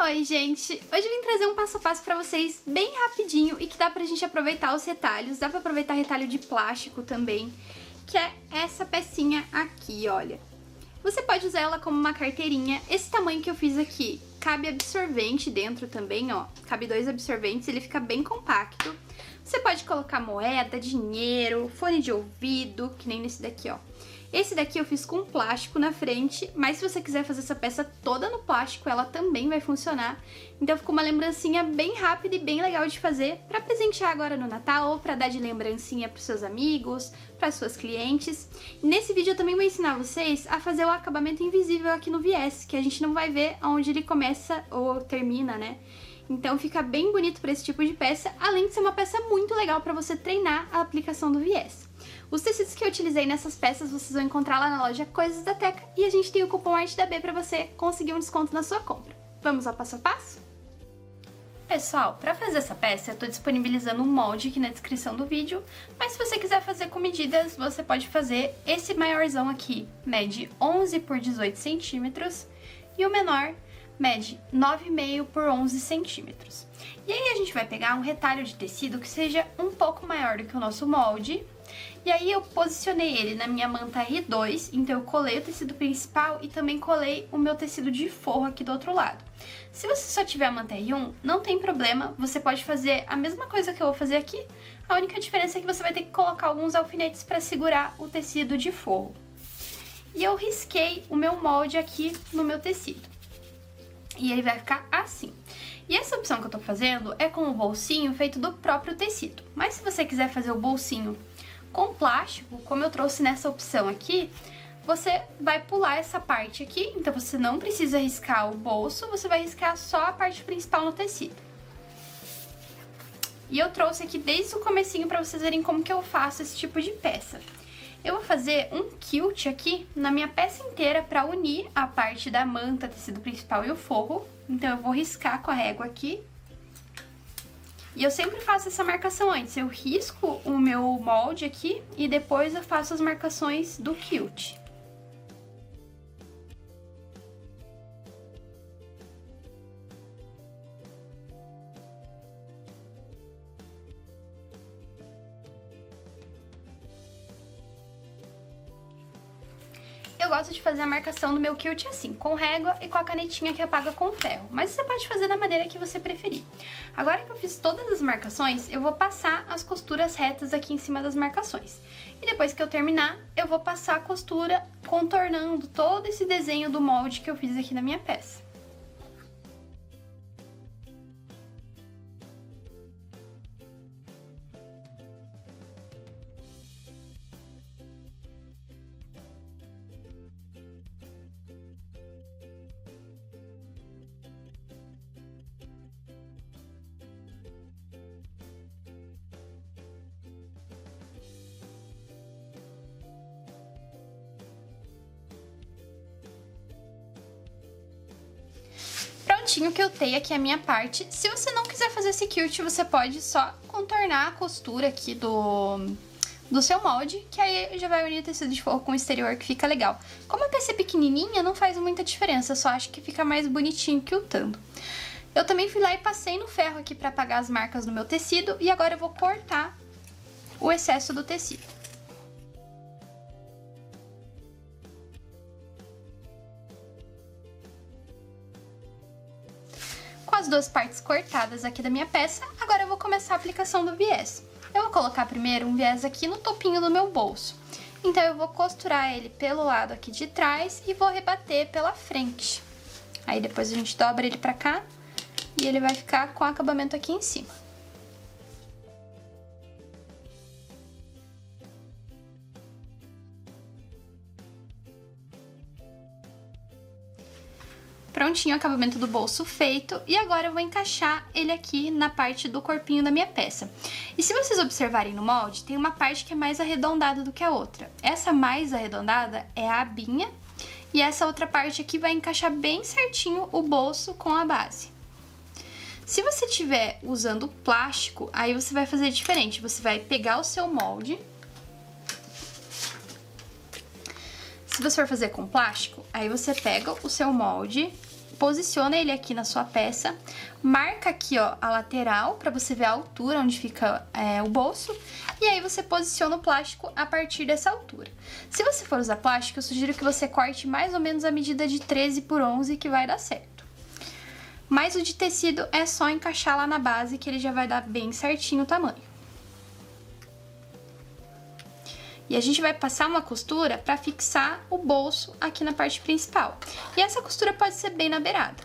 Oi, gente! Hoje eu vim trazer um passo a passo pra vocês bem rapidinho e que dá pra gente aproveitar os retalhos, dá pra aproveitar retalho de plástico também, que é essa pecinha aqui, olha. Você pode usar ela como uma carteirinha, esse tamanho que eu fiz aqui, cabe absorvente dentro também, ó, cabe 2 absorventes, ele fica bem compacto. Você pode colocar moeda, dinheiro, fone de ouvido, que nem nesse daqui, ó. Esse daqui eu fiz com plástico na frente, mas se você quiser fazer essa peça toda no plástico, ela também vai funcionar. Então ficou uma lembrancinha bem rápida e bem legal de fazer pra presentear agora no Natal ou pra dar de lembrancinha pros seus amigos, pras suas clientes. E nesse vídeo eu também vou ensinar vocês a fazer o acabamento invisível aqui no viés, que a gente não vai ver onde ele começa ou termina, né? Então fica bem bonito para esse tipo de peça, além de ser uma peça muito legal para você treinar a aplicação do viés. Os tecidos que eu utilizei nessas peças vocês vão encontrar lá na loja Coisas da Teca e a gente tem o cupom ARTEDAB para você conseguir um desconto na sua compra. Vamos ao passo a passo? Pessoal, para fazer essa peça eu estou disponibilizando um molde aqui na descrição do vídeo, mas se você quiser fazer com medidas, você pode fazer esse maiorzão aqui, mede 11 por 18 centímetros, e o menor mede 9,5 por 11 centímetros. E aí a gente vai pegar um retalho de tecido que seja um pouco maior do que o nosso molde, e aí eu posicionei ele na minha manta R2, então eu colei o tecido principal e também colei o meu tecido de forro aqui do outro lado. Se você só tiver a manta R1, não tem problema, você pode fazer a mesma coisa que eu vou fazer aqui, a única diferença é que você vai ter que colocar alguns alfinetes para segurar o tecido de forro. E eu risquei o meu molde aqui no meu tecido. E ele vai ficar assim. E essa opção que eu tô fazendo é com o bolsinho feito do próprio tecido. Mas se você quiser fazer o bolsinho com plástico, como eu trouxe nessa opção aqui, você vai pular essa parte aqui. Então você não precisa riscar o bolso, você vai riscar só a parte principal no tecido. E eu trouxe aqui desde o comecinho pra vocês verem como que eu faço esse tipo de peça. Eu vou fazer um quilt aqui na minha peça inteira para unir a parte da manta, tecido principal e o forro. Então eu vou riscar com a régua aqui. E eu sempre faço essa marcação antes. Eu risco o meu molde aqui e depois eu faço as marcações do quilt. Eu gosto de fazer a marcação do meu quilt assim, com régua e com a canetinha que apaga com ferro, mas você pode fazer da maneira que você preferir. Agora que eu fiz todas as marcações, eu vou passar as costuras retas aqui em cima das marcações. E depois que eu terminar, eu vou passar a costura contornando todo esse desenho do molde que eu fiz aqui na minha peça. Prontinho que eu tenho aqui a minha parte. Se você não quiser fazer esse quilt, você pode só contornar a costura aqui do seu molde, que aí já vai unir o tecido de forro com o exterior, que fica legal. Como a peça é pequenininha, não faz muita diferença, eu só acho que fica mais bonitinho quiltando. Eu também fui lá e passei no ferro aqui pra apagar as marcas no meu tecido, e agora eu vou cortar o excesso do tecido. Com as duas partes cortadas aqui da minha peça, agora eu vou começar a aplicação do viés. Eu vou colocar primeiro um viés aqui no topinho do meu bolso. Então eu vou costurar ele pelo lado aqui de trás e vou rebater pela frente. Aí depois a gente dobra ele pra cá e ele vai ficar com o acabamento aqui em cima. Prontinho o acabamento do bolso feito, e agora eu vou encaixar ele aqui na parte do corpinho da minha peça. E se vocês observarem no molde, tem uma parte que é mais arredondada do que a outra. Essa mais arredondada é a abinha, e essa outra parte aqui vai encaixar bem certinho o bolso com a base. Se você estiver usando plástico, aí você vai fazer diferente. Você vai pegar o seu molde. Se você for fazer com plástico, aí você pega o seu molde posiciona ele aqui na sua peça, marca aqui, ó, a lateral pra você ver a altura onde fica o bolso, e aí você posiciona o plástico a partir dessa altura. Se você for usar plástico, eu sugiro que você corte mais ou menos a medida de 13 por 11, que vai dar certo. Mas o de tecido é só encaixar lá na base, que ele já vai dar bem certinho o tamanho. E a gente vai passar uma costura para fixar o bolso aqui na parte principal. E essa costura pode ser bem na beirada.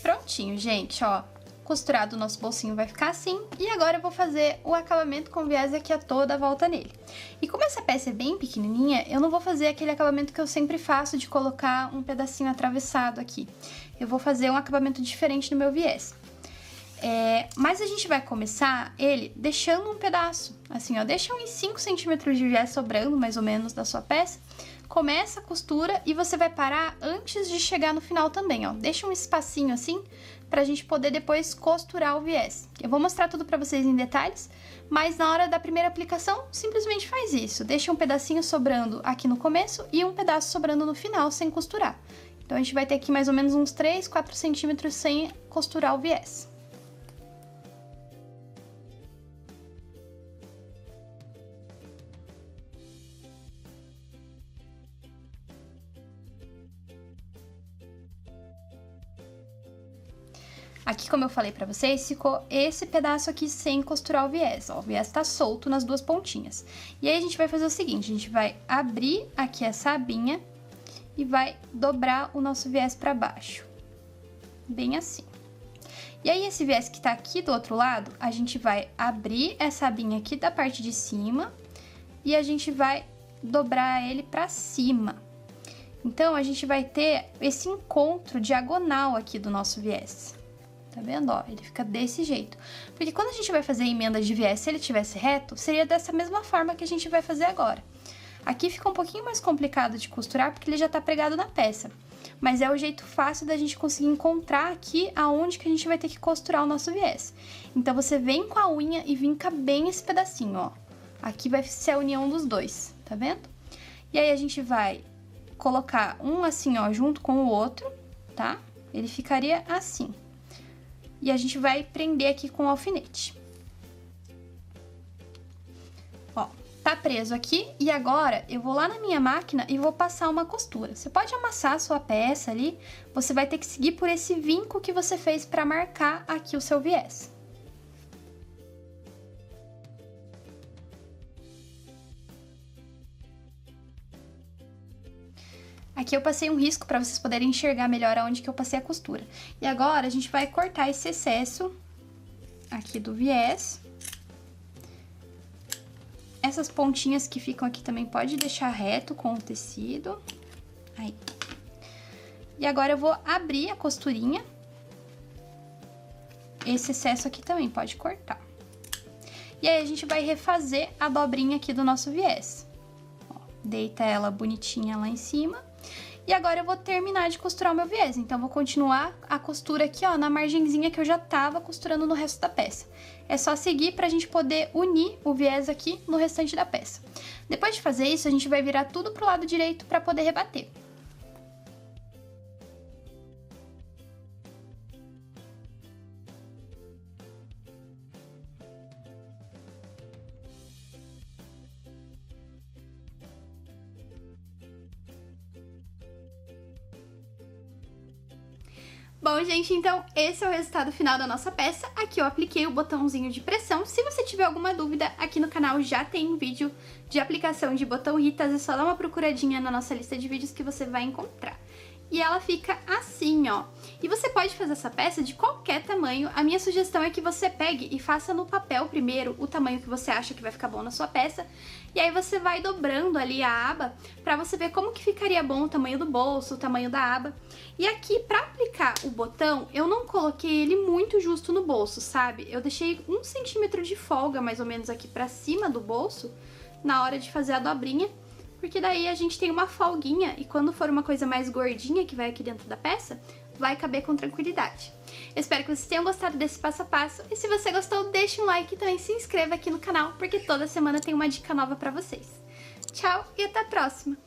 Prontinho, gente, ó. Costurado o nosso bolsinho vai ficar assim. E agora eu vou fazer o acabamento com viés aqui a toda a volta nele. E como essa peça é bem pequenininha, eu não vou fazer aquele acabamento que eu sempre faço de colocar um pedacinho atravessado aqui. Eu vou fazer um acabamento diferente no meu viés. Mas a gente vai começar ele deixando um pedaço, assim, ó. Deixa uns 5 centímetros de viés sobrando, mais ou menos, da sua peça. Começa a costura e você vai parar antes de chegar no final também, ó. Deixa um espacinho assim pra gente poder depois costurar o viés. Eu vou mostrar tudo pra vocês em detalhes, mas na hora da primeira aplicação, simplesmente faz isso. Deixa um pedacinho sobrando aqui no começo e um pedaço sobrando no final, sem costurar. Então, a gente vai ter aqui mais ou menos uns 3, 4 centímetros sem costurar o viés. Aqui, como eu falei pra vocês, ficou esse pedaço aqui sem costurar o viés, ó. O viés tá solto nas duas pontinhas. E aí, a gente vai fazer o seguinte, a gente vai abrir aqui essa abinha e vai dobrar o nosso viés pra baixo. Bem assim. E aí, esse viés que tá aqui do outro lado, a gente vai abrir essa abinha aqui da parte de cima e a gente vai dobrar ele pra cima. Então, a gente vai ter esse encontro diagonal aqui do nosso viés. Tá vendo? Ó, ele fica desse jeito. Porque quando a gente vai fazer a emenda de viés, se ele tivesse reto, seria dessa mesma forma que a gente vai fazer agora. Aqui fica um pouquinho mais complicado de costurar, porque ele já tá pregado na peça. Mas é o jeito fácil da gente conseguir encontrar aqui aonde que a gente vai ter que costurar o nosso viés. Então, você vem com a unha e vinca bem esse pedacinho, ó. Aqui vai ser a união dos dois, tá vendo? E aí, a gente vai colocar um assim, ó, junto com o outro, tá? Ele ficaria assim. E a gente vai prender aqui com o alfinete. Ó, tá preso aqui e agora eu vou lá na minha máquina e vou passar uma costura. Você pode amassar a sua peça ali, você vai ter que seguir por esse vinco que você fez pra marcar aqui o seu viés. Aqui eu passei um risco para vocês poderem enxergar melhor aonde que eu passei a costura. E agora a gente vai cortar esse excesso aqui do viés. Essas pontinhas que ficam aqui também pode deixar reto com o tecido. Aí. E agora eu vou abrir a costurinha. Esse excesso aqui também pode cortar. E aí a gente vai refazer a dobrinha aqui do nosso viés. Ó, deita ela bonitinha lá em cima. E agora eu vou terminar de costurar o meu viés. Então, eu vou continuar a costura aqui, ó, na margenzinha que eu já tava costurando no resto da peça. É só seguir pra gente poder unir o viés aqui no restante da peça. Depois de fazer isso, a gente vai virar tudo pro lado direito pra poder rebater. Bom, gente, então esse é o resultado final da nossa peça. Aqui eu apliquei o botãozinho de pressão. Se você tiver alguma dúvida, aqui no canal já tem um vídeo de aplicação de botão Ritas. É só dar uma procuradinha na nossa lista de vídeos que você vai encontrar. E ela fica assim, ó. E você pode fazer essa peça de qualquer tamanho. A minha sugestão é que você pegue e faça no papel primeiro o tamanho que você acha que vai ficar bom na sua peça. E aí você vai dobrando ali a aba pra você ver como que ficaria bom o tamanho do bolso, o tamanho da aba. E aqui, pra aplicar o botão, eu não coloquei ele muito justo no bolso, sabe? Eu deixei 1 centímetro de folga, mais ou menos, aqui pra cima do bolso, na hora de fazer a dobrinha. Porque daí a gente tem uma folguinha e quando for uma coisa mais gordinha que vai aqui dentro da peça, vai caber com tranquilidade. Eu espero que vocês tenham gostado desse passo a passo, e se você gostou, deixe um like e também se inscreva aqui no canal, porque toda semana tem uma dica nova pra vocês. Tchau e até a próxima!